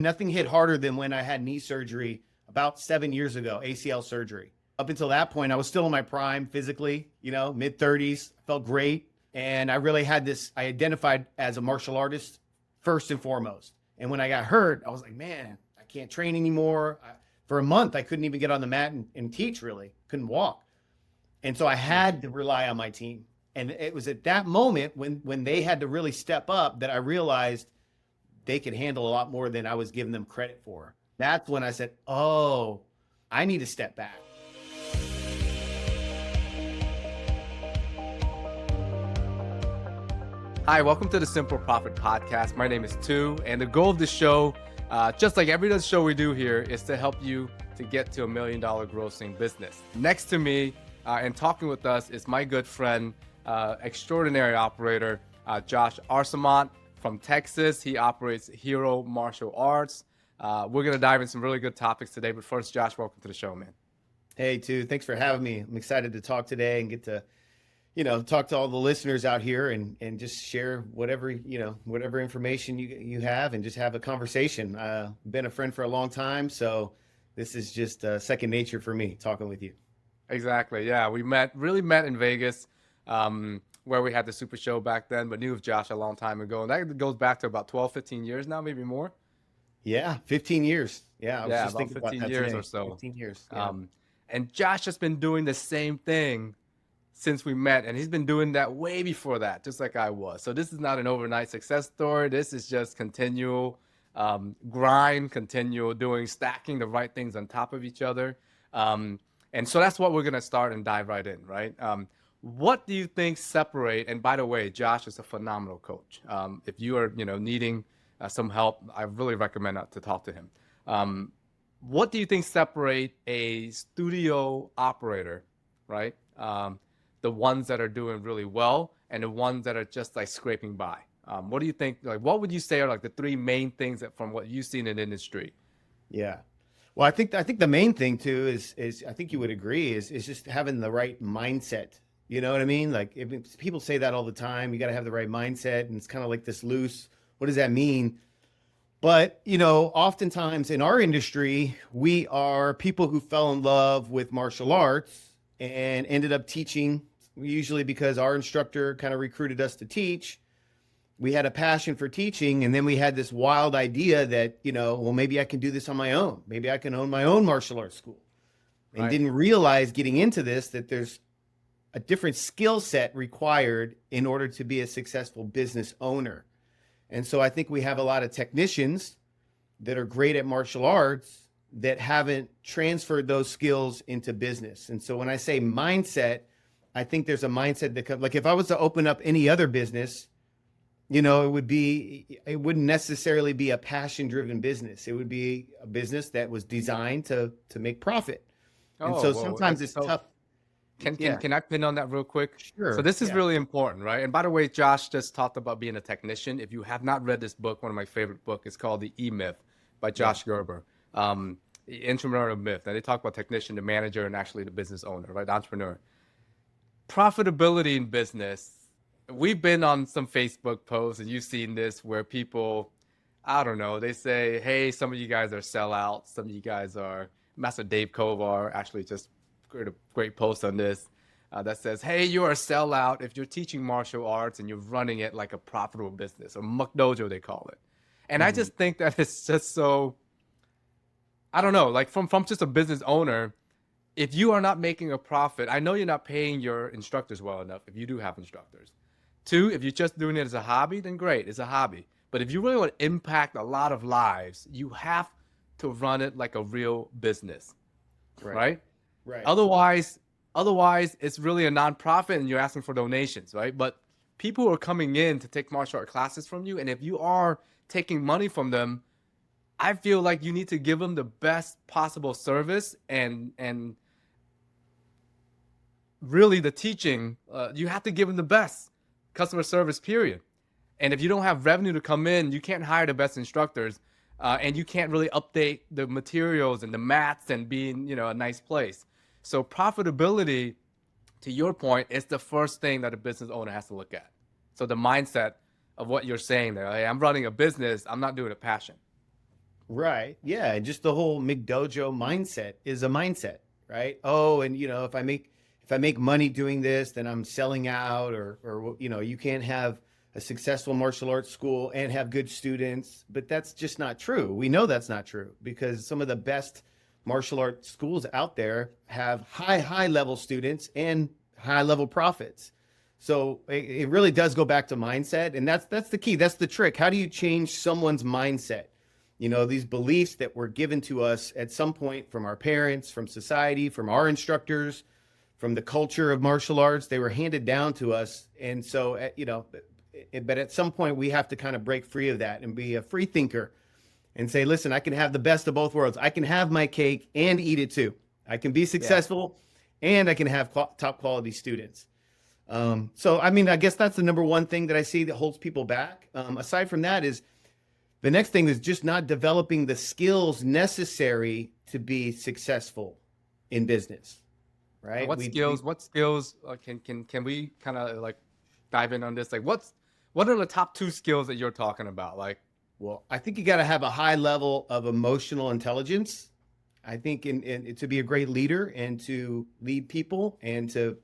Nothing hit harder than when I had knee surgery about 7 years ago, ACL surgery. Up until that point, I was still in my prime physically, mid 30s, felt great. And I really had this, I identified as a martial artist first and foremost. And when I got hurt, I was like, man, I can't train anymore. For a month, I couldn't even get on the mat and teach, really, couldn't walk. And so I had to rely on my team. And it was at that moment when they had to really step up that I realized they could handle a lot more than I was giving them credit for. That's when I said, oh, I need to step back. Hi, welcome to the Simple Profit Podcast. My name is Tu, and the goal of the show, just like every other show we do here, is to help you to get to $1 million grossing business. Next to me and talking with us is my good friend, extraordinary operator, Josh Arcemont from Texas. He operates Hero Martial Arts. We're going to dive into some really good topics today, but first, Josh, welcome to the show, man. Hey, Tu, thanks for having me. I'm excited to talk today and get to talk to all the listeners out here and just share whatever information you have and just have a conversation. Been a friend for a long time, so this is just second nature for me talking with you. Exactly. Yeah, we really met in Vegas, where we had the Super Show back then, but knew of Josh a long time ago. And that goes back to about 12, 15 years now, maybe more. Yeah, 15 years. Yeah, I was just thinking about 15 that years today. or so. 15 years. Yeah. And Josh has been doing the same thing since we met, and he's been doing that way before that, just like I was. So this is not an overnight success story. This is just continual grind, continual stacking the right things on top of each other. And so that's what we're going to start and dive right in, right? What do you think separate, and by the way, Josh is a phenomenal coach. If you are, needing some help, I really recommend to talk to him. What do you think separate a studio operator, right? The ones that are doing really well and the ones that are just like scraping by. What do you think? Like, what would you say are like the three main things that from what you've seen in the industry? Yeah. Well, I think the main thing too is I think you would agree is just having the right mindset. You know what I mean? Like people say that all the time, you got to have the right mindset, and it's kind of like this loose, what does that mean? But, oftentimes in our industry, we are people who fell in love with martial arts and ended up teaching, usually because our instructor kind of recruited us to teach. We had a passion for teaching, and then we had this wild idea that, well, maybe I can do this on my own. Maybe I can own my own martial arts school. And Right. didn't realize getting into this that there's a different skill set required in order to be a successful business owner. And so I think we have a lot of technicians that are great at martial arts that haven't transferred those skills into business. And so when I say mindset, I think there's a mindset that comes, like if I was to open up any other business, it wouldn't necessarily be a passion-driven business. It would be a business that was designed to make profit. And so sometimes it's tough. Can I pin on that real quick? Sure. So this is Yeah. really important, right? And by the way, Josh just talked about being a technician. If you have not read this book, one of my favorite books, it's called The E-Myth by Josh Gerber, the Entrepreneurial Myth. And they talk about technician, the manager, and actually the business owner, right? The entrepreneur. Profitability in business. We've been on some Facebook posts, and you've seen this, where people, I don't know, they say, hey, some of you guys are sellouts. Some of you guys are, Master Dave Kovar actually just created a great post on this that says, hey, you're a sellout if you're teaching martial arts and you're running it like a profitable business, or muck dojo, they call it. And I just think that it's just so, I don't know, like from just a business owner, if you are not making a profit, I know you're not paying your instructors well enough if you do have instructors. Two, if you're just doing it as a hobby, then great, it's a hobby. But if you really want to impact a lot of lives, you have to run it like a real business, right? Right. Otherwise, it's really a nonprofit and you're asking for donations, right? But people are coming in to take martial art classes from you, and if you are taking money from them, I feel like you need to give them the best possible service and really the teaching. You have to give them the best customer service, period. And if you don't have revenue to come in, you can't hire the best instructors, and you can't really update the materials and the mats and be in, a nice place. So profitability, to your point, is the first thing that a business owner has to look at. So the mindset of what you're saying there, hey, I'm running a business, I'm not doing a passion. Right. Yeah. And just the whole McDojo mindset is a mindset, right? Oh, and if I make money doing this, then I'm selling out, or you can't have a successful martial arts school and have good students. But that's just not true. We know that's not true because some of the best martial arts schools out there have high level students and high level profits. So it really does go back to mindset, and that's the key. That's the trick. How do you change someone's mindset? These beliefs that were given to us at some point from our parents, from society, from our instructors, from the culture of martial arts, they were handed down to us. And so, but at some point we have to kind of break free of that and be a free thinker and say, listen, I can have the best of both worlds. I can have my cake and eat it too. I can be successful and I can have top quality students. So, I mean, I guess that's the number one thing that I see that holds people back. Aside from that is, the next thing is just not developing the skills necessary to be successful in business, right? What skills can we kind of like dive in on this? Like what are the top 2 skills that you're talking about? Like, well, I think you got to have a high level of emotional intelligence. I think to be a great leader and to lead people and to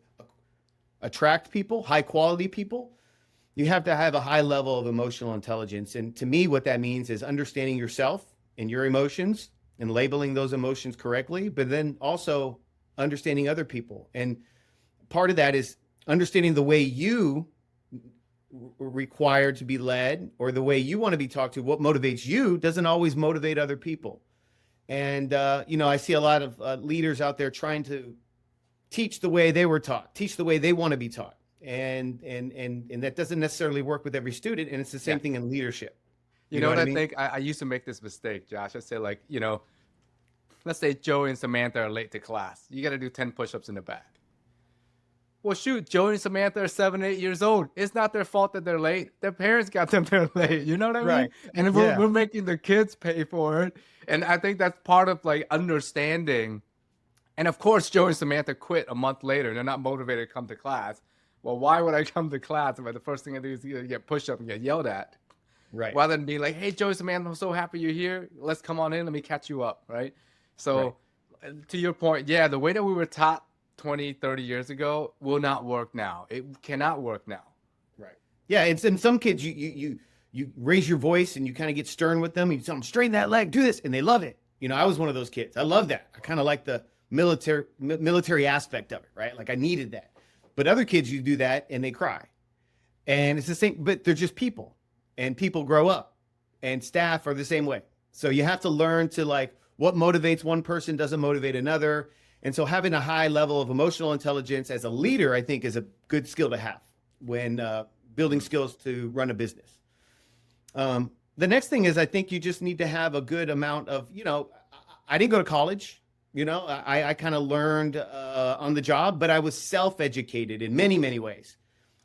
attract people, high quality people, you have to have a high level of emotional intelligence. And to me, what that means is understanding yourself and your emotions and labeling those emotions correctly, but then also understanding other people. And part of that is understanding the way you require to be led or the way you want to be talked to. What motivates you doesn't always motivate other people. And, I see a lot of leaders out there trying to teach the way they were taught, teach the way they want to be taught. And that doesn't necessarily work with every student. And it's the same thing in leadership. You know what I mean? think? I used to make this mistake, Josh. I say like, let's say Joey and Samantha are late to class. You got to do 10 push-ups in the back. Well, shoot, Joey and Samantha are 7, 8 years old. It's not their fault that they're late. Their parents got them there late. You know what I mean? Right. And we're making the kids pay for it. And I think that's part of like understanding. And of course, Joey and Samantha quit a month later. They're not motivated to come to class. Well, why would I come to class if the first thing I do is get pushed up and get yelled at? Right. Rather than being like, hey, Joey, man, I'm so happy you're here. Let's come on in. Let me catch you up, right? So to your point, the way that we were taught 20, 30 years ago will not work now. It cannot work now. Right. Yeah, it's in some kids, you raise your voice and you kind of get stern with them. You tell them, straighten that leg, do this, and they love it. I was one of those kids. I love that. I kind of like the military aspect of it, right? Like I needed that. But other kids, you do that and they cry. And it's the same, but they're just people. And people grow up. And staff are the same way. So you have to learn to like what motivates one person doesn't motivate another. And so having a high level of emotional intelligence as a leader, I think, is a good skill to have when building skills to run a business. The next thing is I think you just need to have a good amount of, I didn't go to college. I kind of learned on the job, but I was self-educated in many, many ways.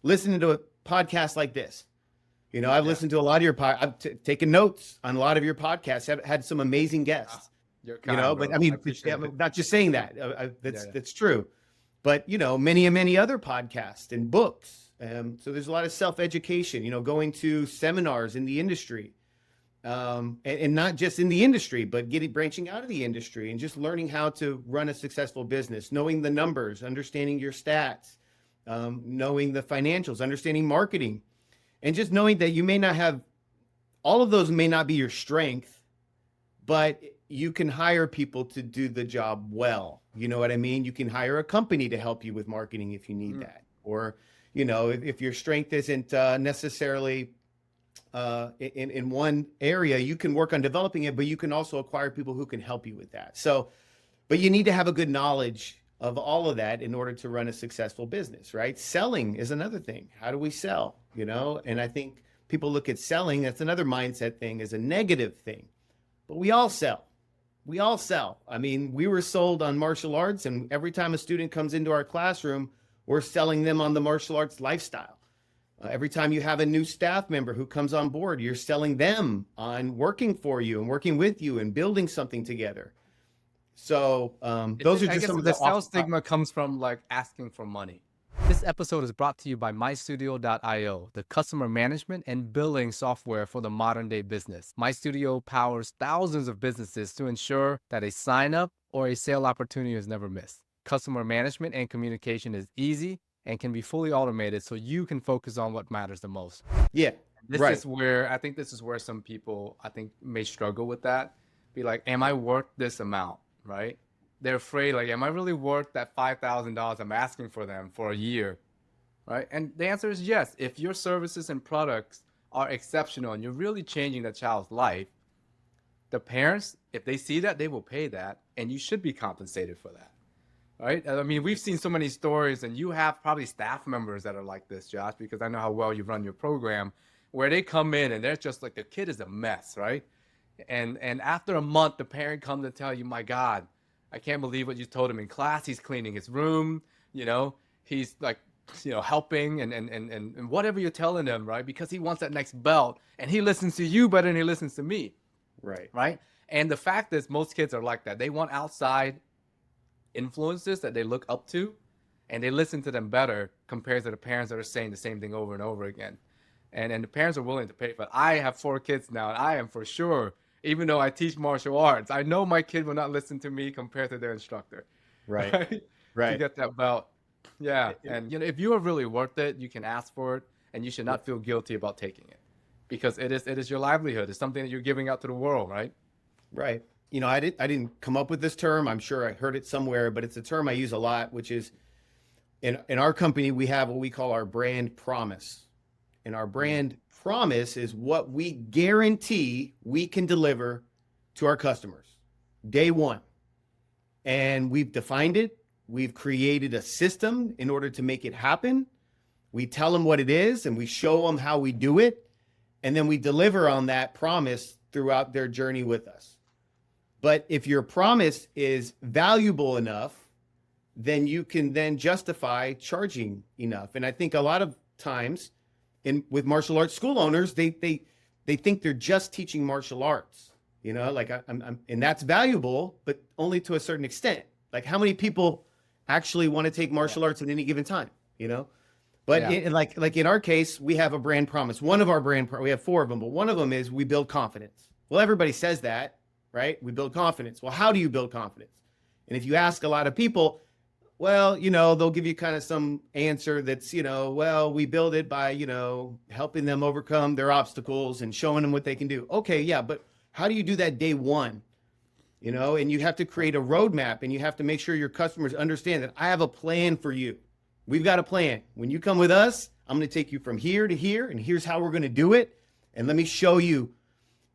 Listening to a podcast like this, I've listened to a lot of your I've taken notes on a lot of your podcasts. I've had some amazing guests. But I mean, I'm not just saying that. That's true. But many other podcasts and books. So there's a lot of self-education. Going to seminars in the industry. And not just in the industry, but branching out of the industry and just learning how to run a successful business, knowing the numbers, understanding your stats, knowing the financials, understanding marketing, and just knowing that you may not have, all of those may not be your strength, but you can hire people to do the job well. You know what I mean? You can hire a company to help you with marketing if you need that. Or, if your strength isn't necessarily in one area, you can work on developing it, but you can also acquire people who can help you with that. So, but you need to have a good knowledge of all of that in order to run a successful business, right? Selling is another thing. How do we sell? And I think people look at selling, that's another mindset thing, as a negative thing, but we all sell. We all sell. I mean, we were sold on martial arts, and every time a student comes into our classroom, we're selling them on the martial arts lifestyle. Every time you have a new staff member who comes on board, you're selling them on working for you and working with you and building something together. So those are just some of the sales stigma comes from like asking for money. This episode is brought to you by MyStudio.io, the customer management and billing software for the modern day business. MyStudio powers thousands of businesses to ensure that a sign up or a sale opportunity is never missed. Customer management and communication is easy and can be fully automated so you can focus on what matters the most. Yeah. This Right. is where I think this is where some people may struggle with that. Be like, am I worth this amount? Right? They're afraid, like, am I really worth that $5,000 I'm asking for them for a year? Right? And the answer is yes. If your services and products are exceptional and you're really changing the child's life, the parents, if they see that, they will pay that, and you should be compensated for that. Right? I mean, we've seen so many stories, and you have probably staff members that are like this, Josh, because I know how well you run your program, where they come in and they're just like, the kid is a mess, right? And after a month, the parent comes to tell you, my God, I can't believe what you told him in class. He's cleaning his room, he's like, helping and whatever you're telling him, right? Because he wants that next belt, and he listens to you better than he listens to me. Right. Right. And the fact is, most kids are like that. They want outside influences that they look up to, and they listen to them better compared to the parents that are saying the same thing over and over again. And the parents are willing to pay for it. I have 4 kids now, and I am for sure, even though I teach martial arts, I know my kid will not listen to me compared to their instructor. Right. Right. Right. To get that belt. Yeah. And if you are really worth it, you can ask for it, and you should not feel guilty about taking it, because it is your livelihood. It's something that you're giving out to the world, right? Right. I didn't come up with this term. I'm sure I heard it somewhere, but it's a term I use a lot, which is in our company, we have what we call our brand promise. And our brand promise is what we guarantee we can deliver to our customers day one. And we've defined it. We've created a system in order to make it happen. We tell them what it is, and we show them how we do it. And then we deliver on that promise throughout their journey with us. But if your promise is valuable enough, then you can then justify charging enough. And I think a lot of times with martial arts school owners, they think they're just teaching martial arts, like and that's valuable, but only to a certain extent. Like, how many people actually want to take martial arts at any given time, But like in our case, we have a brand promise. One of our we have 4 of them, but one of them is we build confidence. Well, everybody says that, right? We build confidence. Well, how do you build confidence? And if you ask a lot of people, well, they'll give you kind of some answer that's, well, we build it by, helping them overcome their obstacles and showing them what they can do. Okay, yeah, but how do you do that day one? And you have to create a roadmap, and you have to make sure your customers understand that I have a plan for you. We've got a plan. When you come with us, I'm going to take you from here to here, and here's how we're going to do it. And let me show you.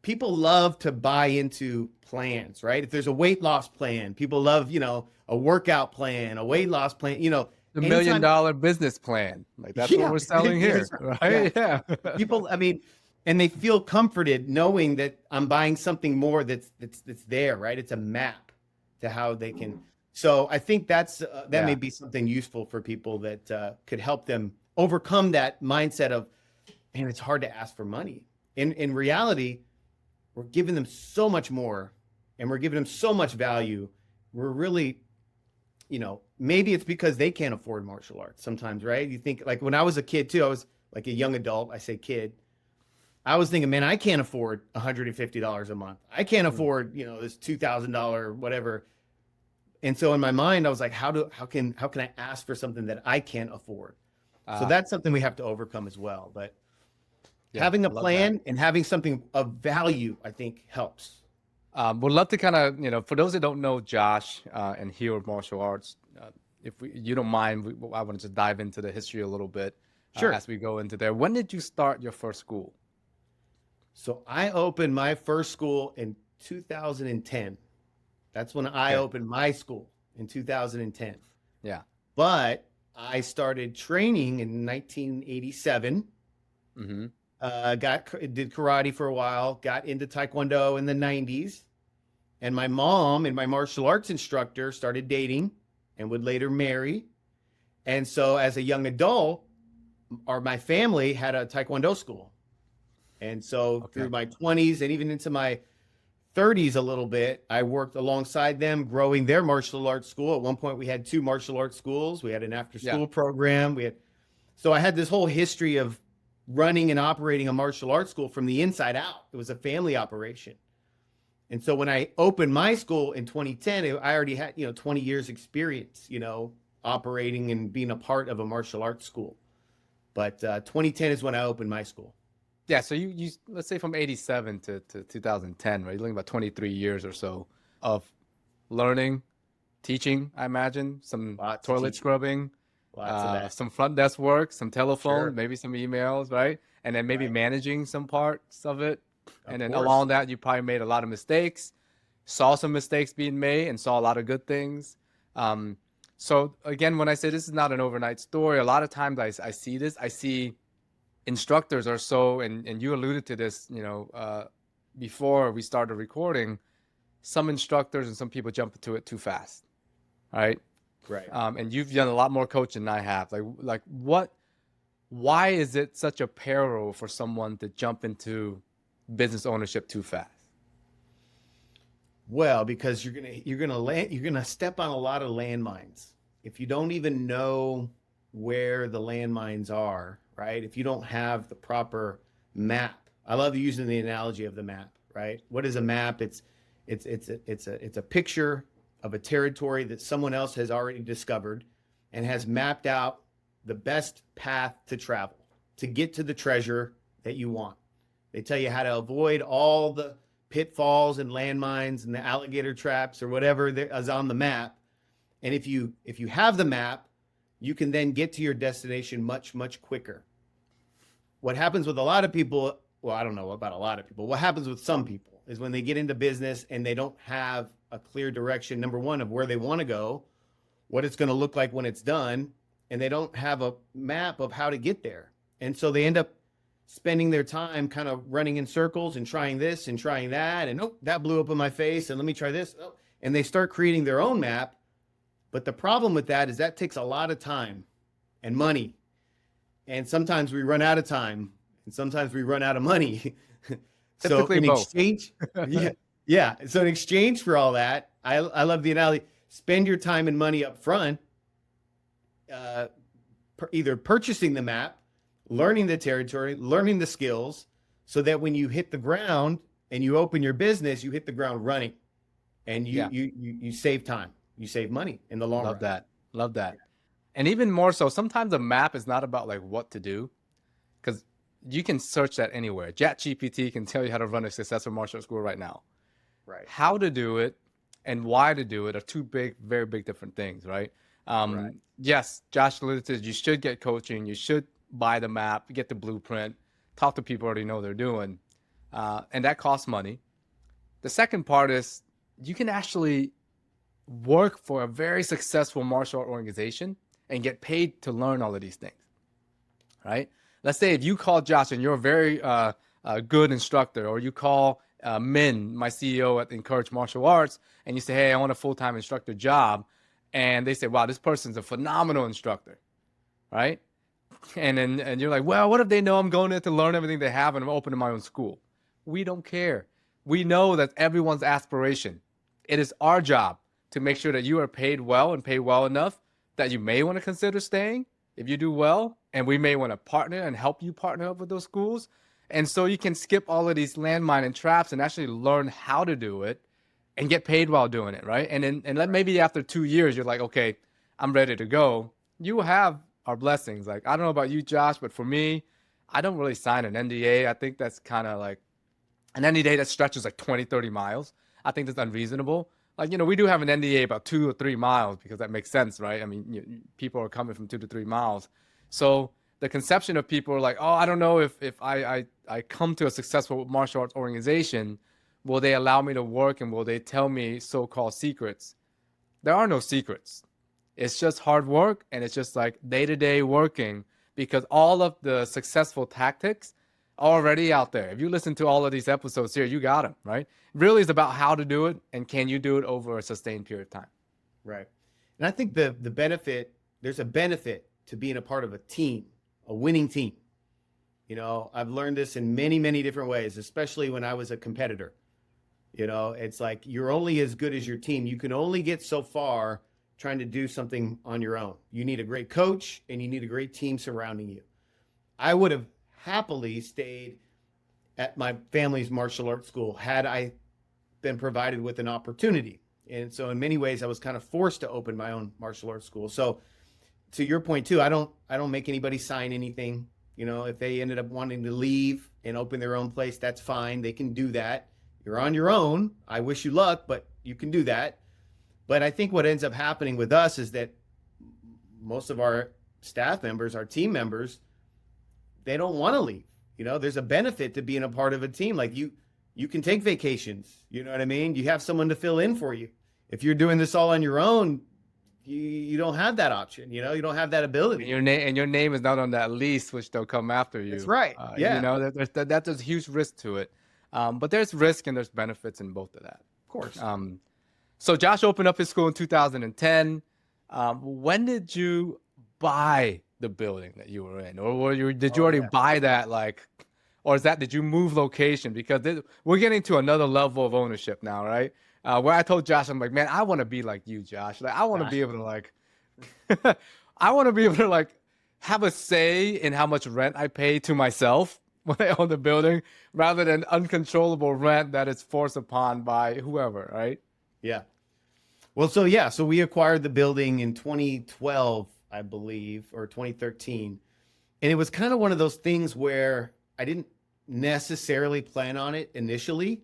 People love to buy into plans, right? If there's a weight loss plan, people love, a workout plan, a weight loss plan, The $1 million business plan. Like, that's what we're selling here, right? Yeah. People, and they feel comforted knowing that I'm buying something more that's there, right? It's a map to how they can. So I think that may be something useful for people that could help them overcome that mindset of, man, it's hard to ask for money. In reality, we're giving them so much more, and we're giving them so much value. We're really, maybe it's because they can't afford martial arts sometimes, right? You think, like, when I was a kid too, I was like a young adult. I say kid. I was thinking, man, I can't afford $150 a month. I can't afford, this $2,000 whatever. And so in my mind, I was like, how can I ask for something that I can't afford? So that's something we have to overcome as well. But having a plan and having something of value, I think, helps. Would love to kind of, for those that don't know Josh and Hero Martial Arts, if you don't mind, I want to just dive into the history a little bit as we go into there. When did you start your first school? So I opened my first school in 2010. That's when I opened my school, in 2010. Yeah. But I started training in 1987. Mm-hmm. Did karate for a while, got into Taekwondo in the 90s. And my mom and my martial arts instructor started dating and would later marry. And so as a young adult, my family had a Taekwondo school. And so through my 20s and even into my 30s a little bit, I worked alongside them, growing their martial arts school. At one point, we had 2 martial arts schools. We had an Yeah. after-school program. So I had this whole history of running and operating a martial arts school from the inside out. It was a family operation. And so when I opened my school in 2010, I already had, 20 years experience, operating and being a part of a martial arts school. But 2010 is when I opened my school. Yeah, so you let's say from 87 to 2010, right? You're looking about 23 years or so of learning, teaching, I imagine, some Lots of toilet teaching. scrubbing, Lots of that. some front desk work, some telephone, Sure. maybe some emails, right? And then maybe Right. managing some parts of it. And then course. along that, you probably made a lot of mistakes, saw some mistakes being made, and saw a lot of good things. So again, when I say this is not an overnight story, a lot of times I see this. I see instructors are so, and you alluded to this, before we started recording, some instructors and some people jump into it too fast, right? Right. And you've done a lot more coaching than I have. Why is it such a peril for someone to jump into business ownership too fast? Well, because you're gonna step on a lot of landmines. If you don't even know where the landmines are, right? If you don't have the proper map. I love using the analogy of the map, right? What is a map? It's a picture of a territory that someone else has already discovered and has mapped out the best path to travel to get to the treasure that you want. They tell you how to avoid all the pitfalls and landmines and the alligator traps or whatever is on the map. And if you have the map, you can then get to your destination much, much quicker. What happens with a lot of people, well, I don't know about a lot of people, what happens with some people is when they get into business and they don't have a clear direction, number one, of where they want to go, what it's going to look like when it's done, and they don't have a map of how to get there. And so they end up spending their time kind of running in circles and trying this and trying that, and that blew up in my face, and let me try this. And they start creating their own map. But the problem with that is that takes a lot of time and money. And sometimes we run out of time and sometimes we run out of money. So Typically in both. exchange, yeah. So in exchange for all that, I love the analogy, spend your time and money up front, either purchasing the map, learning the territory, learning the skills, so that when you hit the ground and you open your business, you hit the ground running, and you save time, you save money in the long run. Love that. And even more so, sometimes a map is not about like what to do, because you can search that anywhere. ChatGPT can tell you how to run a successful martial arts school right now. Right. How to do it and why to do it are two very big different things, right? Right. Yes, Josh alluded to, you should get coaching, you should buy the map, get the blueprint, talk to people who already know what they're doing, and that costs money. The second part is you can actually work for a very successful martial art organization and get paid to learn all of these things, right? Let's say if you call Josh and you're a very good instructor, or you call Min, my CEO at Encourage Martial Arts, and you say, hey, I want a full-time instructor job. And they say, wow, this person's a phenomenal instructor, right? And you're like, well, what if they know I'm going there to learn everything they have and I'm opening my own school? We don't care. We know that everyone's aspiration. It is our job to make sure that you are paid well and paid well enough that you may want to consider staying if you do well, and we may want to partner and help you partner up with those schools. And so you can skip all of these landmine and traps and actually learn how to do it and get paid while doing it, right? And then maybe after 2 years, you're like, okay, I'm ready to go. You have our blessings. Like, I don't know about you, Josh, but for me, I don't really sign an NDA. I think that's kind of like an NDA that stretches like 20, 30 miles. I think that's unreasonable. Like, we do have an NDA about 2 or 3 miles because that makes sense, right? I mean, people are coming from 2 to 3 miles. So the conception of people are like, oh, I don't know if I come to a successful martial arts organization, will they allow me to work and will they tell me so-called secrets? There are no secrets. It's just hard work, and it's just like day-to-day working, because all of the successful tactics are already out there. If you listen to all of these episodes here, you got them, right? Really, it's about how to do it, and can you do it over a sustained period of time? Right. And I think the benefit, there's a benefit to being a part of a team, a winning team. I've learned this in many, many different ways, especially when I was a competitor. You know, it's like you're only as good as your team. You can only get so far trying to do something on your own. You need a great coach and you need a great team surrounding you. I would have happily stayed at my family's martial arts school had I been provided with an opportunity. And so in many ways I was kind of forced to open my own martial arts school. So to your point too, I don't make anybody sign anything. You know, if they ended up wanting to leave and open their own place, that's fine. They can do that. You're on your own. I wish you luck, but you can do that. But I think what ends up happening with us is that most of our staff members, our team members, they don't want to leave. You know, there's a benefit to being a part of a team. Like you can take vacations. You know what I mean? You have someone to fill in for you. If you're doing this all on your own, you don't have that option. You know, you don't have that ability. And your name is not on that lease, which they'll come after you. That's right. Yeah. You know, there's a huge risk to it. But there's risk and there's benefits in both of that. Of course. So Josh opened up his school in 2010. When did you buy the building that you were in, or did you already buy that? Or did you move location? Because we're getting to another level of ownership now, right? Where I told Josh, I'm like, man, I want to be like you, Josh. Like, I want to be able to I want to be able to have a say in how much rent I pay to myself when I own the building, rather than uncontrollable rent that is forced upon by whoever, right? Yeah. Well, so we acquired the building in 2012, I believe, or 2013. And it was kind of one of those things where I didn't necessarily plan on it initially.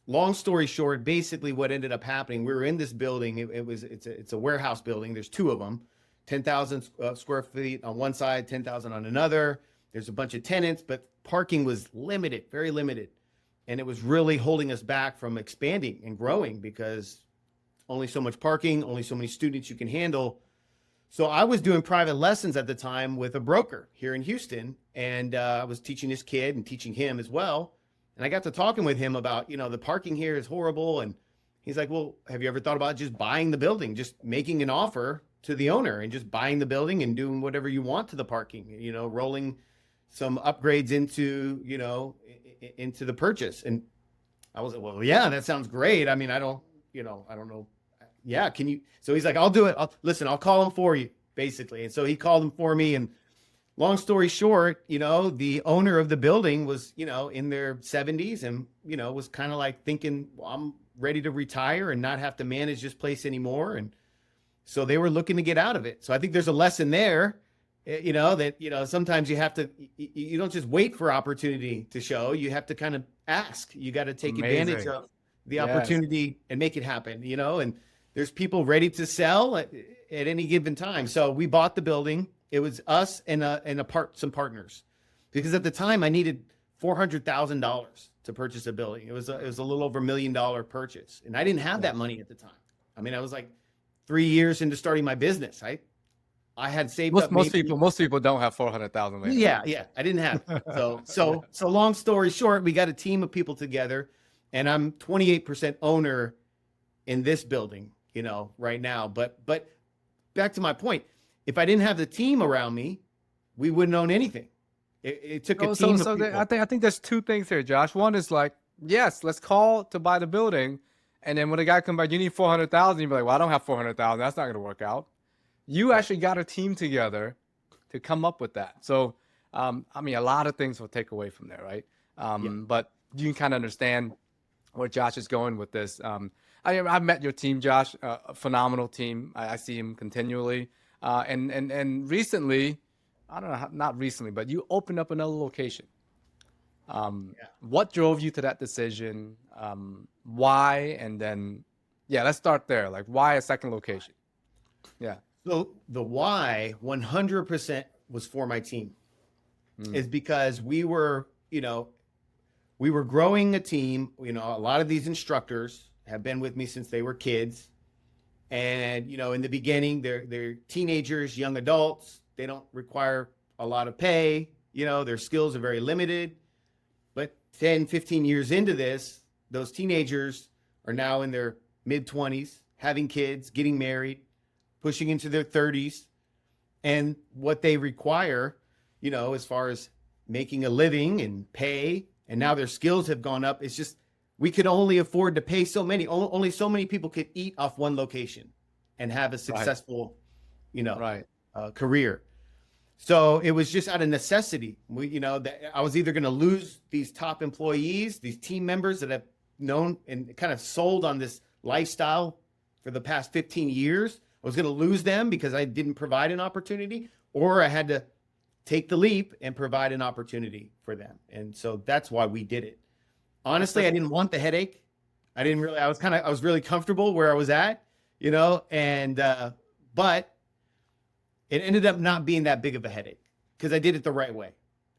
Long story short, basically what ended up happening, we were in this building. It's a warehouse building. There's two of them, 10,000 square feet on one side, 10,000 on another. There's a bunch of tenants, but parking was limited, very limited. And it was really holding us back from expanding and growing because only so much parking, only so many students you can handle. So I was doing private lessons at the time with a broker here in Houston, and I was teaching this kid and teaching him as well. And I got to talking with him about, you know, the parking here is horrible. And he's like, well, have you ever thought about just buying the building, just making an offer to the owner and just buying the building and doing whatever you want to the parking, you know, rolling some upgrades into, you know, into the purchase. And I was like, well, yeah, that sounds great. I mean, I don't know. Yeah. Can you? So he's like, I'll do it. I'll call him for you, basically. And so he called him for me. And long story short, you know, the owner of the building was, you know, in their 70s and, you know, was kind of like thinking, well, I'm ready to retire and not have to manage this place anymore. And so they were looking to get out of it. So I think there's a lesson there, you know, that, you know, sometimes you have to, you don't just wait for opportunity to show, you have to kind of ask. You got to take advantage of the opportunity and make it happen, you know, and there's people ready to sell at any given time. So we bought the building. It was us and some partners, because at the time I needed $400,000 to purchase a building. It was a little over $1 million purchase, and I didn't have that money at the time. I mean, I was like 3 years into starting my business. I had saved up. Most people don't have 400,000. Yeah, I didn't have it. So long story short, we got a team of people together, and I'm 28% owner in this building, you know, right now. But back to my point, if I didn't have the team around me, we wouldn't own anything. It took a team of people. I think there's two things here, Josh. One is like, yes, let's call to buy the building. And then when the guy comes by, you need 400,000. You'd be like, well, I don't have 400,000. That's not going to work out. You actually got a team together to come up with that. So, I mean, a lot of things will take away from there, right? But you can kind of understand where Josh is going with this. I've met your team, Josh, a phenomenal team. I see him continually. And recently, I don't know, not recently, but you opened up another location. What drove you to that decision? Why? And then, let's start there. Like, why a second location? Yeah. So the why 100% was for my team, is because we were growing a team. You know, a lot of these instructors have been with me since they were kids. And, you know, in the beginning, they're teenagers, young adults. They don't require a lot of pay. You know, their skills are very limited. But 10, 15 years into this, those teenagers are now in their mid-20s, having kids, getting married, pushing into their 30s. And what they require, you know, as far as making a living and pay, and now their skills have gone up, it's just we could only afford to pay so many, only so many people could eat off one location and have a successful, you know, Right. career. So it was just out of necessity. That I was either going to lose these top employees, these team members that I've known and kind of sold on this lifestyle for the past 15 years. I was going to lose them because I didn't provide an opportunity, or I had to take the leap and provide an opportunity for them. And so that's why we did it. Honestly, I didn't want the headache. I was really comfortable where I was at, and, but it ended up not being that big of a headache because I did it the right way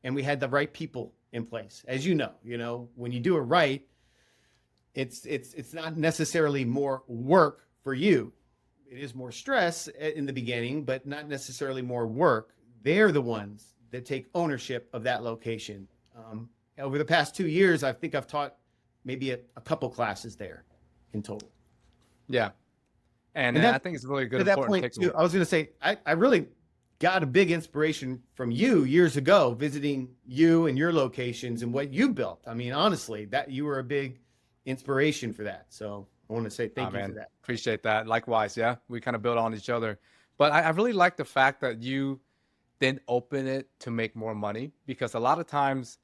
and we had the right people in place. As you know, when you do it right, it's not necessarily more work for you. It is more stress in the beginning, but not necessarily more work. They're the ones that take ownership of that location. Over the past 2 years, I think I've taught maybe a couple classes there in total. Yeah. And I think it's really a good, important point too, I was going to say, I really got a big inspiration from you years ago, visiting you and your locations and what you built. I mean, honestly, that you were a big inspiration for that. So I want to say thank you for that. Appreciate that. Likewise. Yeah. We kind of build on each other, but I really like the fact that you didn't open it to make more money, because a lot of times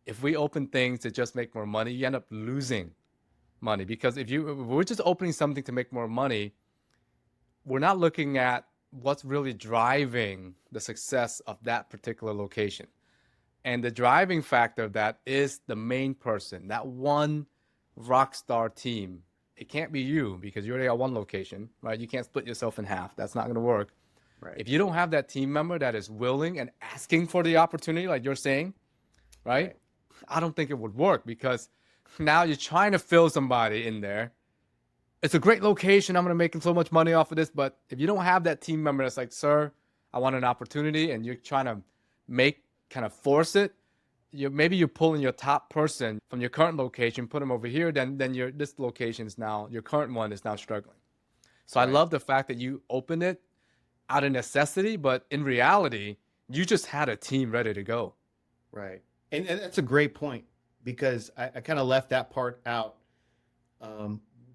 if we open things to just make more money, you end up losing money, because if we're just opening something to make more money, we're not looking at what's really driving the success of that particular location. And the driving factor of that is the main person, that one rock star team. It can't be you, because you already got one location, right? You can't split yourself in half. That's not going to work. Right. If you don't have that team member that is willing and asking for the opportunity, like you're saying, right? I don't think it would work, because now you're trying to fill somebody in there. It's a great location. I'm going to make so much money off of this. But if you don't have that team member that's like, sir, I want an opportunity, and you're trying to kind of force it, maybe you're pulling your top person from your current location, put them over here, then this location is now, your current one is now struggling. So right. I love the fact that you opened it out of necessity, but in reality, you just had a team ready to go. Right. And that's a great point, because I kind of left that part out.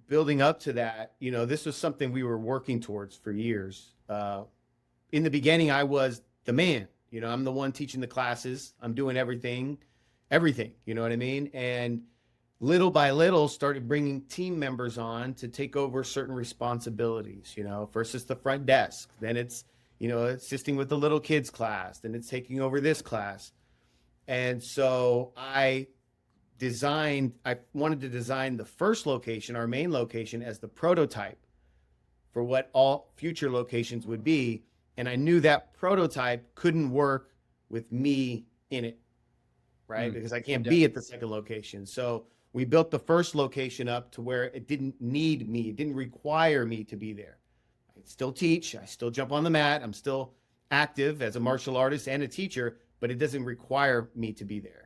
Building up to that, this was something we were working towards for years. In the beginning, I was the man. I'm the one teaching the classes. I'm doing everything, you know what I mean? And little by little started bringing team members on to take over certain responsibilities. First it's the front desk, then it's, assisting with the little kids class, then it's taking over this class. And so I wanted to design the first location, our main location, as the prototype for what all future locations would be. And I knew that prototype couldn't work with me in it, right? Because I can't be at the second location. So we built the first location up to where it didn't need me. It didn't require me to be there. I still teach. I still jump on the mat. I'm still active as a martial artist and a teacher, but it doesn't require me to be there.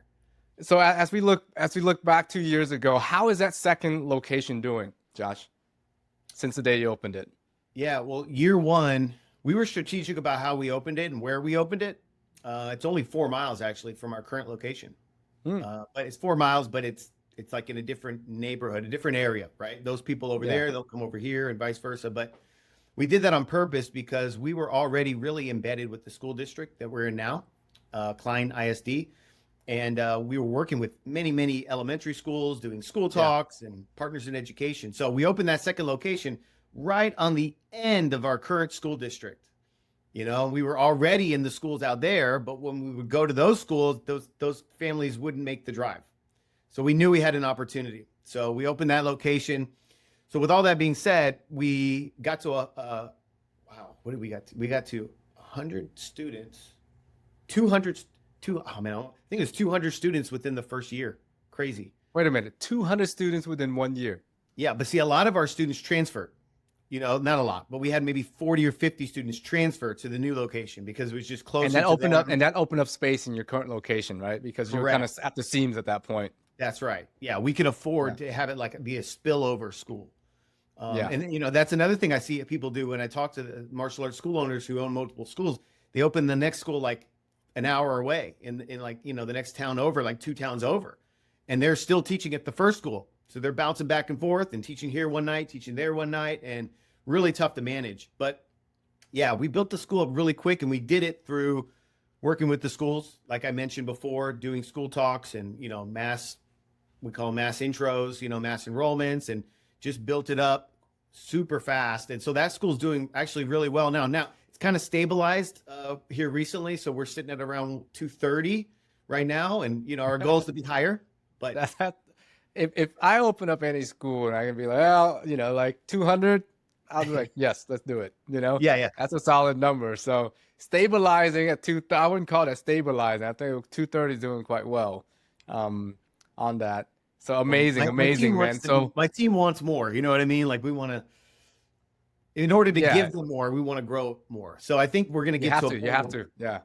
So as we look back 2 years ago, how is that second location doing, Josh, since the day you opened it? Yeah, well, year one, we were strategic about how we opened it and where we opened it. It's only 4 miles actually from our current location, but it's 4 miles, but it's like in a different neighborhood, a different area, right? Those people over there, they'll come over here and vice versa. But we did that on purpose because we were already really embedded with the school district that we're in now, Klein ISD. And we were working with many, many elementary schools, doing school talks and partners in education. So we opened that second location right on the end of our current school district. We were already in the schools out there, but when we would go to those schools, those families wouldn't make the drive. So we knew we had an opportunity. So we opened that location. So with all that being said, we got to wow, what did we got to? We got to 100 students, 200. I think it was 200 students within the first year. Crazy. Wait a minute, 200 students within 1 year. Yeah, but see, a lot of our students transferred. Not a lot, but we had maybe 40 or 50 students transfer to the new location because it was just closer. And that opened up space in your current location, right? Because you're kind of at the seams at that point. That's right. Yeah, we could afford to have it be a spillover school. And that's another thing I see people do when I talk to the martial arts school owners who own multiple schools. They open the next school like an hour away in the next town over, like 2 towns over, and they're still teaching at the first school. So they're bouncing back and forth and teaching here one night, teaching there one night, and really tough to manage. But yeah, we built the school up really quick, and we did it through working with the schools, like I mentioned before, doing school talks and, you know, we call them mass intros, you know, mass enrollments, and just built it up super fast. And so that school's doing actually really well now. Now it's kind of stabilized here recently. So we're sitting at around 230 right now. And, you know, our goal is to be higher, but if I open up any school and I can be like, well, you know, like 200, I'll be like, yes, let's do it. You know, yeah, that's a solid number. So stabilizing at I wouldn't call that stabilizing. I think 230 is doing quite well on that. So amazing, amazing, man. So my team wants more. You know what I mean? Like we want to, in order to give them more, we want to grow more. So I think we're going to get to.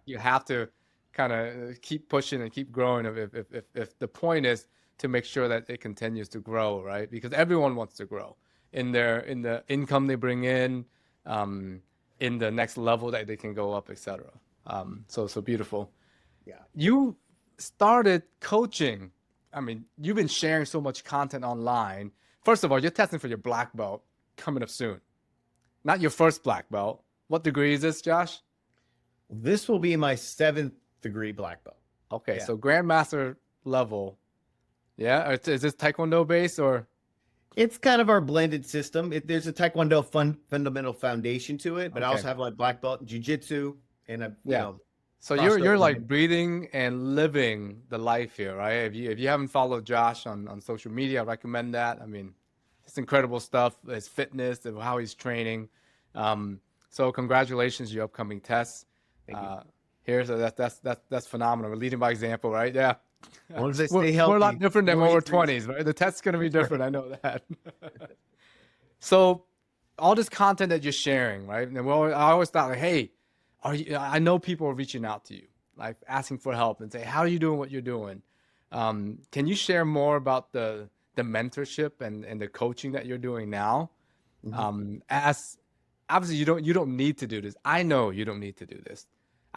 You have to kind of keep pushing and keep growing. If the point is to make sure that it continues to grow, right? Because everyone wants to grow in the income they bring in the next level that they can go up, etc. So beautiful. Yeah. You started coaching. I mean, you've been sharing so much content online. First of all, you're testing for your black belt coming up soon. Not your first black belt. What degree is this, Josh? This will be my 7th degree black belt. Okay, so grandmaster level. Yeah, is this Taekwondo based or? It's kind of our blended system. There's a Taekwondo fundamental foundation to it, but I also have like black belt in jiu-jitsu and you know. So you're like breathing and living the life here, right? If you haven't followed Josh on social media, I recommend that. I mean, it's incredible stuff. His fitness and how he's training. So congratulations, your upcoming tests. Thank you. Here's that's phenomenal. We're leading by example, right? Yeah. As long as they stay healthy. We're a lot different than when we're 20s, right? The test's gonna be different. I know that. So all this content that you're sharing, right? And I always thought like, hey, I know people are reaching out to you, like asking for help and say, how are you doing what you're doing? Can you share more about the mentorship and the coaching that you're doing now? Mm-hmm. As obviously you don't need to do this. I know you don't need to do this.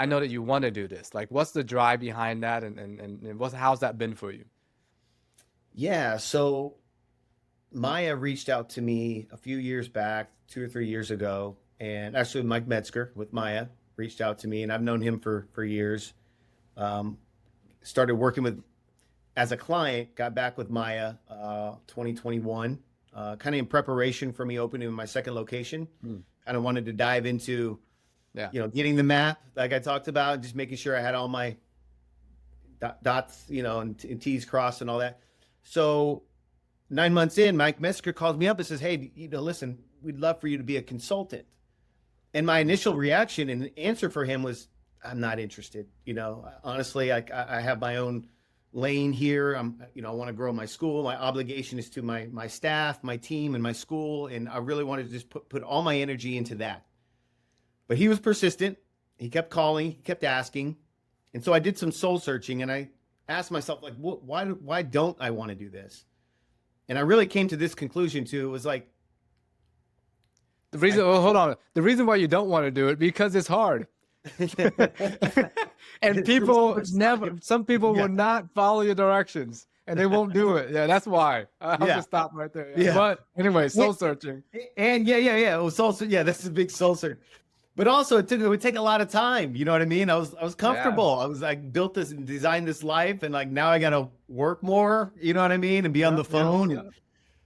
I know that you want to do this. Like, what's the drive behind that, and how's that been for you? Yeah, so Maya reached out to me a few years back, 2 or 3 years ago, and actually Mike Metzger with Maya reached out to me, and I've known him for years. Started working with as a client, got back with Maya 2021, kind of in preparation for me opening my second location. Kind of wanted to dive into, you know, getting the map like I talked about, just making sure I had all my dots, you know, and T's crossed and all that. So 9 months in, Mike Metzger calls me up and says, hey, you know, listen, we'd love for you to be a consultant. And my initial reaction and answer for him was, I'm not interested. You know, honestly, I have my own lane here. You know, I want to grow my school. My obligation is to my staff, my team, and my school. And I really wanted to just put all my energy into that. But he was persistent. He kept calling, he kept asking. And so I did some soul searching, and I asked myself, like, why don't I want to do this? And I really came to this conclusion too. It was like, the reason, hold on. The reason why you don't want to do it, because it's hard. And people some people will not follow your directions and they won't do it. Yeah, that's why. I'll just stop right there. Yeah. But anyway, soul searching. And it was soul searching. Yeah, that's a big soul search. But also it would take a lot of time. You know what I mean? I was comfortable. I built this and designed this life, and like now I gotta work more, you know what I mean? And be on the phone. Yeah.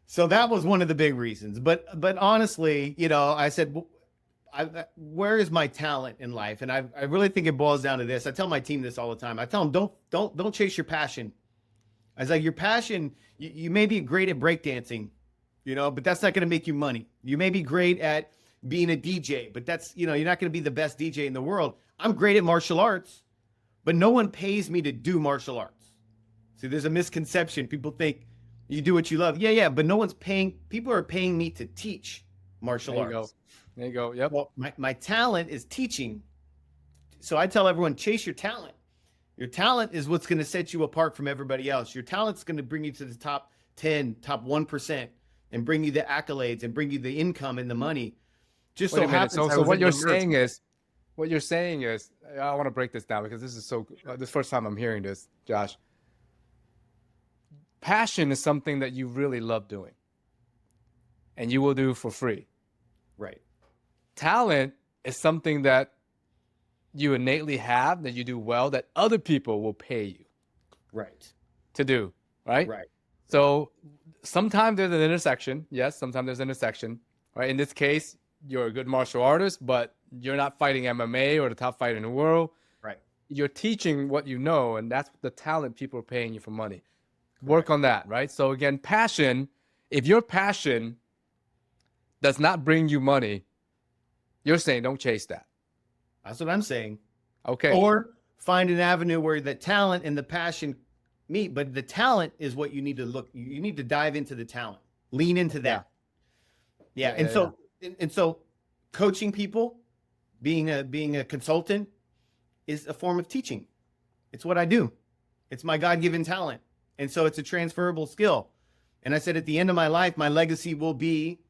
So that was one of the big reasons. But honestly, you know, I said, where is my talent in life? And I really think it boils down to this. I tell my team this all the time. I tell them, don't chase your passion. I was like, your passion, you may be great at breakdancing, you know, but that's not going to make you money. You may be great at being a DJ, but that's, you know, you're not going to be the best DJ in the world. I'm great at martial arts, but no one pays me to do martial arts. See, there's a misconception. People think you do what you love. Yeah, but no one's paying. People are paying me to teach martial arts. There you go. Yep. Well, my talent is teaching. So I tell everyone, chase your talent. Your talent is what's going to set you apart from everybody else. Your talent's going to bring you to the top 10, top 1%, and bring you the accolades and bring you the income and the money. Just so happens. So what you're saying is, I want to break this down because this is this is the first time I'm hearing this, Josh. passion is something that you really love doing and you will do for free. Right. Talent is something that you innately have, that you do well, that other people will pay you Right. to do, right? Right. So sometimes there's an intersection. Yes, sometimes there's an intersection, right? In this case, you're a good martial artist, but you're not fighting MMA or the top fighter in the world. Right. You're teaching what you know, and that's the talent people are paying you for money. Work on that, right? So again, passion, if your passion does not bring you money, you're saying don't chase that. That's what I'm saying. Okay. Or find an avenue where the talent and the passion meet, but the talent is what you need to look. You need to dive into the talent, lean into that. Yeah. And so coaching people, being a consultant is a form of teaching. It's what I do. It's my God-given talent. And so it's a transferable skill. And I said at the end of my life, my legacy will be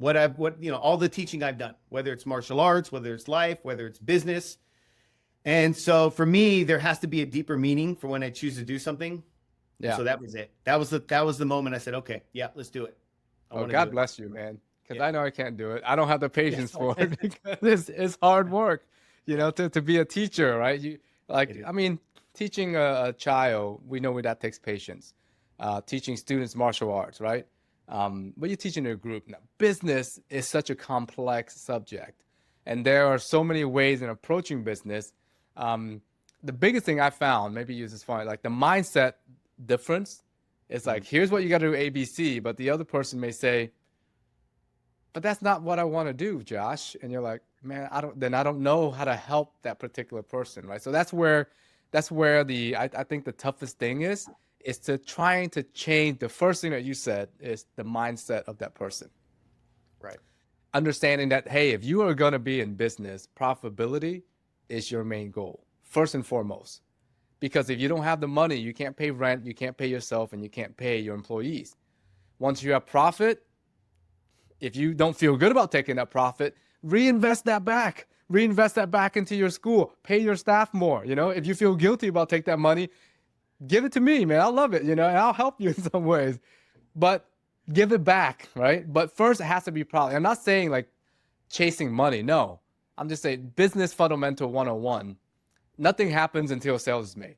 all the teaching I've done, whether it's martial arts, whether it's life, whether it's business. And so for me, there has to be a deeper meaning for when I choose to do something. Yeah. So that was it. That was the moment I said, okay, yeah, let's do it. Oh, God bless you, man. Because I know I can't do it. I don't have the patience for it because it's hard work, to be a teacher, right? Teaching a child, we know that takes patience. Teaching students martial arts, right? But you're teaching a group. Now, business is such a complex subject. And there are so many ways in approaching business. The biggest thing I found, maybe use this fine, like the mindset difference. It's like, here's what you got to do, ABC. But the other person may say, but that's not what I want to do, Josh. And you're like, man, I don't know how to help that particular person, right? So that's where I think the toughest thing is to trying to change. The first thing that you said is the mindset of that person. Right. Understanding that, hey, if you are going to be in business, profitability is your main goal, first and foremost. Because if you don't have the money, you can't pay rent, you can't pay yourself, and you can't pay your employees. Once you have profit, if you don't feel good about taking that profit, reinvest that back. Reinvest that back into your school. Pay your staff more. If you feel guilty about taking that money, give it to me, man. I'll love it, and I'll help you in some ways. But give it back, right? But first, it has to be profit. I'm not saying like chasing money. No. I'm just saying business fundamental 101. Nothing happens until sales is made.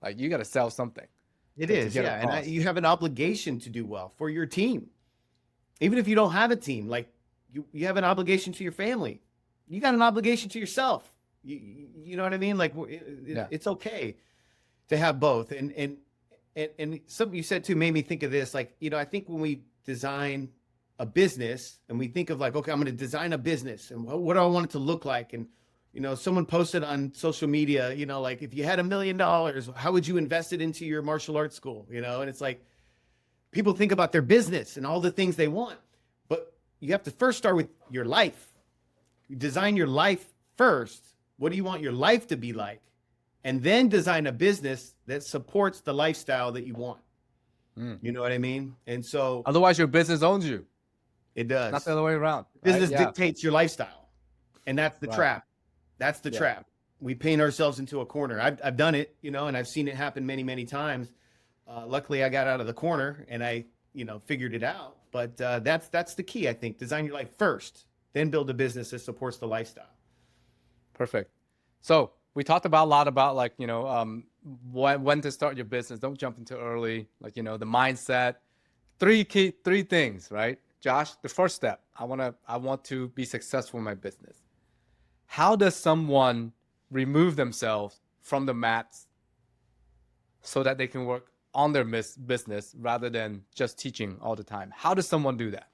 Like, you got to sell something. It is, yeah. And you have an obligation to do well for your team. Even if you don't have a team, like you have an obligation to your family. You got an obligation to yourself. You know what I mean? Like it's okay to have both. And something you said too made me think of this. Like, I think when we design a business and we think of like, okay, I'm going to design a business and what do I want it to look like? And, someone posted on social media, like if you had $1 million, how would you invest it into your martial arts school? And it's like, people think about their business and all the things they want, but you have to first start with your life. You design your life first. What do you want your life to be like? And then design a business that supports the lifestyle that you want. You know what I mean? And so otherwise your business owns you. It does. Not the other way around. Business dictates your lifestyle. And that's the trap. That's the trap. We paint ourselves into a corner. I've done it, and I've seen it happen many, many times. Luckily, I got out of the corner and I, figured it out. But that's the key, I think. Design your life first, then build a business that supports the lifestyle. Perfect. So we talked about a lot about like, when to start your business. Don't jump into early, like, the mindset. Three things, right? Josh, the first step, I want to be successful in my business. How does someone remove themselves from the mats so that they can work on their business rather than just teaching all the time? How does someone do that?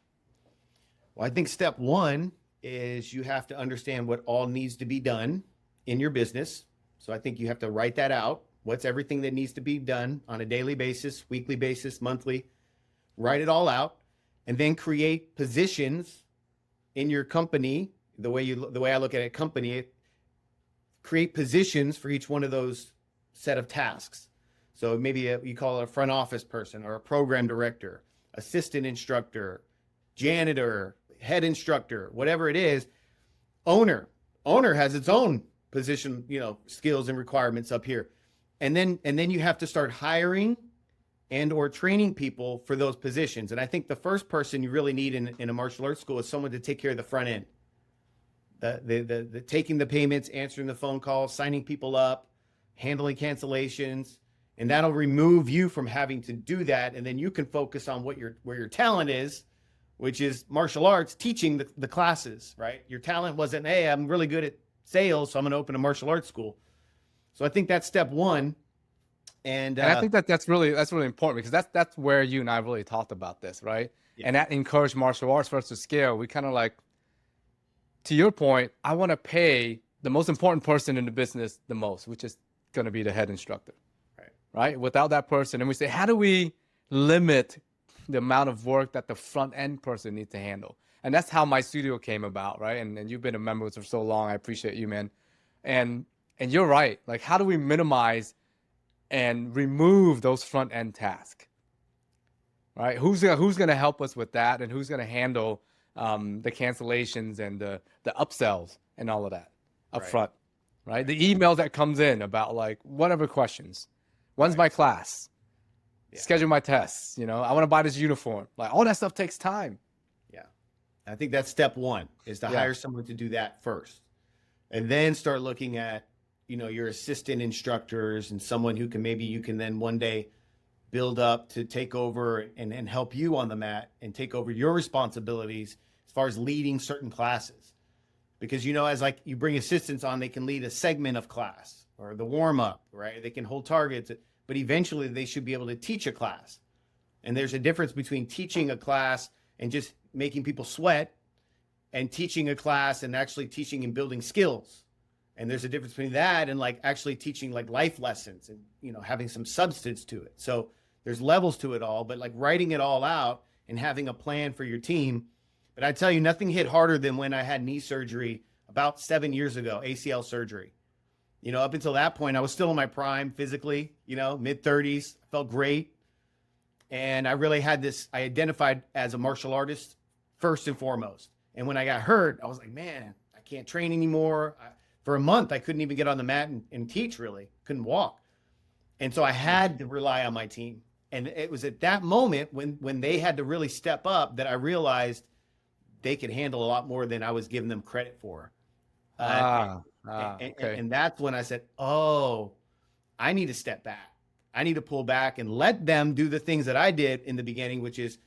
Well, I think step one is you have to understand what all needs to be done in your business. So I think you have to write that out. What's everything that needs to be done on a daily basis, weekly basis, monthly? Write it all out, and then create positions in your company. The way I look at a company, create positions for each one of those set of tasks. So maybe you call it a front office person or a program director, assistant instructor, janitor, head instructor, whatever it is. Owner has its own position, skills and requirements up here. And then you have to start hiring and or training people for those positions. And I think the first person you really need in a martial arts school is someone to take care of the front end. The taking the payments, answering the phone calls, signing people up, handling cancellations, and that'll remove you from having to do that. And then you can focus on where your talent is, which is martial arts, teaching the classes, right? Your talent wasn't, hey, I'm really good at sales, so I'm going to open a martial arts school. So I think that's step one. And I think that's really important, because that's where you and I really talked about this, right? Yeah. And that encouraged martial arts for us to scale. We kind of like, to your point, I want to pay the most important person in the business the most, which is going to be the head instructor, right? Without that person, and we say, how do we limit the amount of work that the front end person needs to handle? And that's how my studio came about, right? And you've been a member for so long. I appreciate you, man. And you're right. Like, how do we minimize and remove those front end tasks, right? Who's going to help us with that, and who's going to handle the cancellations and the upsells and all of that up front, right? The emails that comes in about like whatever questions. When's my class? Schedule my tests. You know, I want to buy this uniform. Like, all that stuff takes time. Yeah, I think that's step one, is to hire someone to do that first, and then start looking at, you know, your assistant instructors and someone who you can then one day build up to take over and help you on the mat and take over your responsibilities as far as leading certain classes. Because, you know, as like you bring assistants on, they can lead a segment of class or the warm up, right? They can hold targets, but eventually they should be able to teach a class. And there's a difference between teaching a class and just making people sweat, and teaching a class and actually teaching and building skills. And there's a difference between that and like actually teaching like life lessons and, you know, having some substance to it. So there's levels to it all, but like writing it all out and having a plan for your team. But I tell you, nothing hit harder than when I had knee surgery about 7 years ago, ACL surgery. You know, up until that point, I was still in my prime physically, you know, mid-30s, I felt great. And I really had this, I identified as a martial artist first and foremost. And when I got hurt, I was like, man, I can't train anymore. For a month, I couldn't even get on the mat and teach, really. Couldn't walk. And so I had to rely on my team. And it was at that moment when they had to really step up that I realized they could handle a lot more than I was giving them credit for. Okay. And that's when I said, oh, I need to step back. I need to pull back and let them do the things that I did in the beginning, which is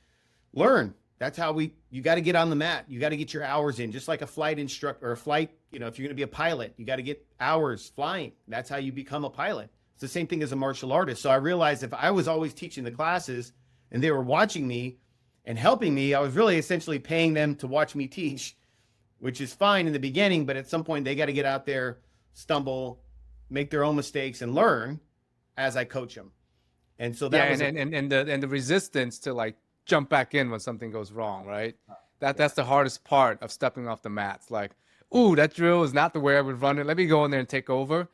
learn. That's how you got to get on the mat. You got to get your hours in, just like a flight instructor or a flight. You know, if you're going to be a pilot, you got to get hours flying. That's how you become a pilot. It's the same thing as a martial artist. So I realized if I was always teaching the classes and they were watching me and helping me, I was really essentially paying them to watch me teach, which is fine in the beginning, but at some point they got to get out there, stumble, make their own mistakes, and learn as I coach them. And so that was and the resistance to like jump back in when something goes wrong, right? That's the hardest part of stepping off the mats. Like, ooh, that drill is not the way I would run it. Let me go in there and take over.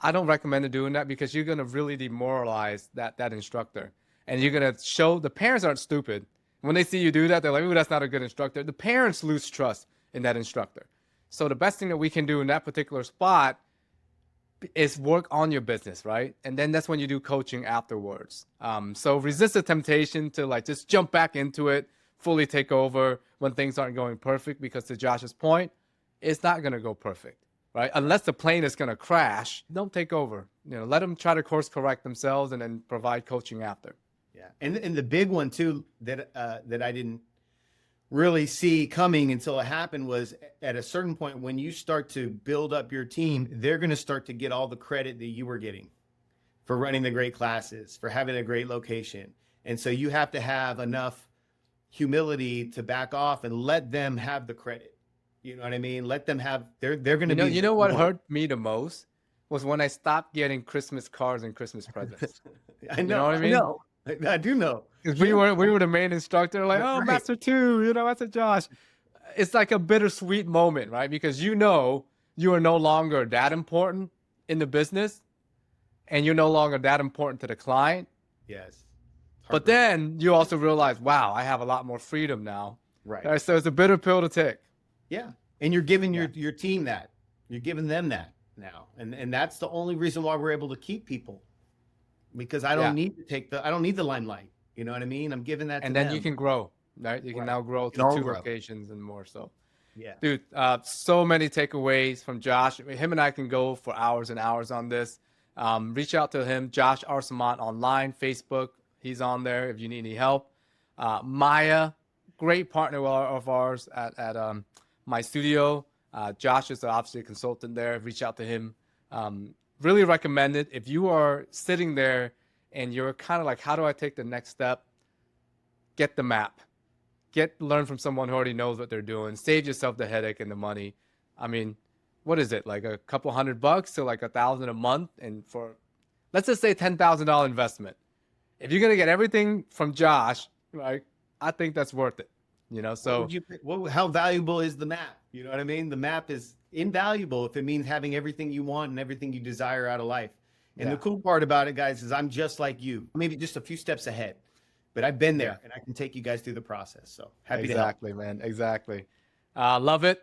I don't recommend doing that, because you're going to really demoralize that instructor. And you're going to show, the parents aren't stupid. When they see you do that, they're like, ooh, that's not a good instructor. The parents lose trust in that instructor. So the best thing that we can do in that particular spot is work on your business, right? And then that's when you do coaching afterwards. So resist the temptation to like just jump back into it, fully take over when things aren't going perfect, because to Josh's point, it's not going to go perfect, right? Unless the plane is going to crash, don't take over. You know, let them try to course correct themselves and then provide coaching after. Yeah. And the big one too, that I didn't really see coming until it happened, was at a certain point when you start to build up your team, they're going to start to get all the credit that you were getting for running the great classes, for having a great location. And so you have to have enough humility to back off and let them have the credit. You know what I mean? Let them have, they're going to be. You know what hurt me the most was when I stopped getting Christmas cards and Christmas presents. I know. You know what I mean? I do know. Because we were the main instructor, like, oh, Master 2, you know, I said, Josh. It's like a bittersweet moment, right? Because you know you are no longer that important in the business, and you're no longer that important to the client. Yes. But then you also realize, wow, I have a lot more freedom now. Right. So it's a bitter pill to take. Yeah. And you're giving your team that. You're giving them that now. And that's the only reason why we're able to keep people. because I Yeah. don't need to I don't need the limelight. You know what I mean? I'm giving that to And then them. you can grow, right? You can now grow can all to 2 grow. locations and more. So, Yeah. dude, so many takeaways from Josh. I mean, him and I can go for hours and hours on this. Reach out to him, Josh Arcemont online, Facebook. He's on there if you need any help. Maya, great partner of ours at my studio. Josh is obviously a consultant there. Reach out to him. Really recommend it. If you are sitting there and you're kind of like, how do I take the next step? Get the map. Learn from someone who already knows what they're doing. Save yourself the headache and the money. I mean, what is it, like a couple $100 to like $1,000 a month? And for, let's just say $10,000 investment. If you're gonna get everything from Josh, right, I think that's worth it. You know, so How valuable is the map? You know what I mean? The map is invaluable if it means having everything you want and everything you desire out of life. And the cool part about it, guys, is I'm just like you, maybe just a few steps ahead, but I've been there and I can take you guys through the process. So happy to help. Exactly, man. Exactly. Love it.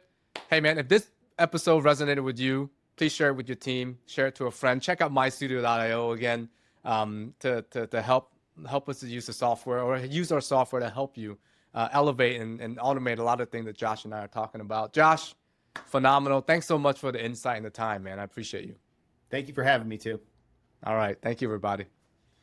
Hey, man, if this episode resonated with you, please share it with your team. Share it to a friend. Check out mystudio.io again to help us to use the software or use our software to help you elevate and automate a lot of things that Josh and I are talking about. Josh, phenomenal. Thanks so much for the insight and the time, man. I appreciate you. Thank you for having me too. All right. Thank you, everybody.